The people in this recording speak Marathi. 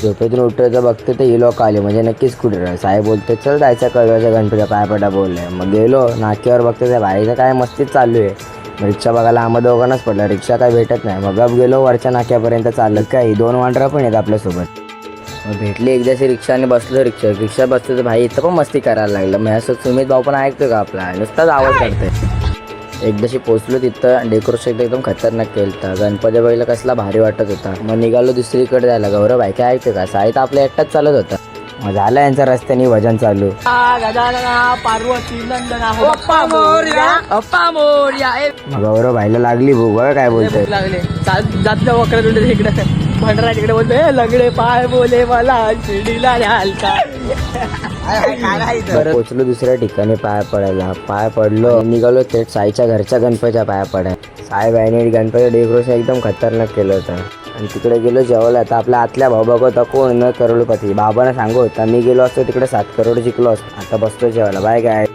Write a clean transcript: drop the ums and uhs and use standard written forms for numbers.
झोपेतून उठतो बघते ते ही लोक आले म्हणजे नक्कीच कुठे. साहेब बोलते चल जायचं कळव्याच्या गणपतीच्या पायपटा बोलले. मग गेलो नाक्यावर बघते त्या भाईचं काय मस्तीच चालू आहे. रिक्षा बघायला आम्हा दोघांनाच पडलं. रिक्षा काय भेटत नाही. मग गप गेलो वरच्या नाक्यापर्यंत चालत काही 2 वांडरा पण आहेत आपल्यासोबत. मग भेटली एकदाची रिक्षा आणि बसलो रिक्षा बसतो तर भाई इथं पण मस्ती करायला लागलं. मग असं सुमित भाऊ पण ऐकतो का आपला नुसताच आवाज काढतोय. एकदाशी पोचलो तिथं डेकोरेशन एकदम खतरनाक केलं. गणपती बघायला कसला भारी वाटत होता. मग निघालो दुसरीकडे जायला. गौरव भाई काय ऐकतो का साहित्य आपल्या एकटाच चालत होता. मग झालं यांच्या रस्त्याने भजन चालू. मग गौरव भाईला लागली भूक बघा काय बोलतोय. जात वक्र इकडे भंडारा तिकडे बोलतोय लगडे पाय बोले मला शिडीला घालता. पोचलो दुसऱ्या ठिकाणी पाय पडलो. निघालो थेट साईच्या घरच्या गणपतीच्या पाया पडाय. साहेब आणि गणपती डेकोरेशन एकदम खतरनाक केलं होतं. आणि तिकडे गेलो जेवायला. आता आपल्या आतल्या भाऊ बघा कोण न करोडपती. बाबांना सांगू होता मी गेलो असतो तिकडे 7 करोड जिंकलो असतो. आता बसतो जेवायला. बाय काय.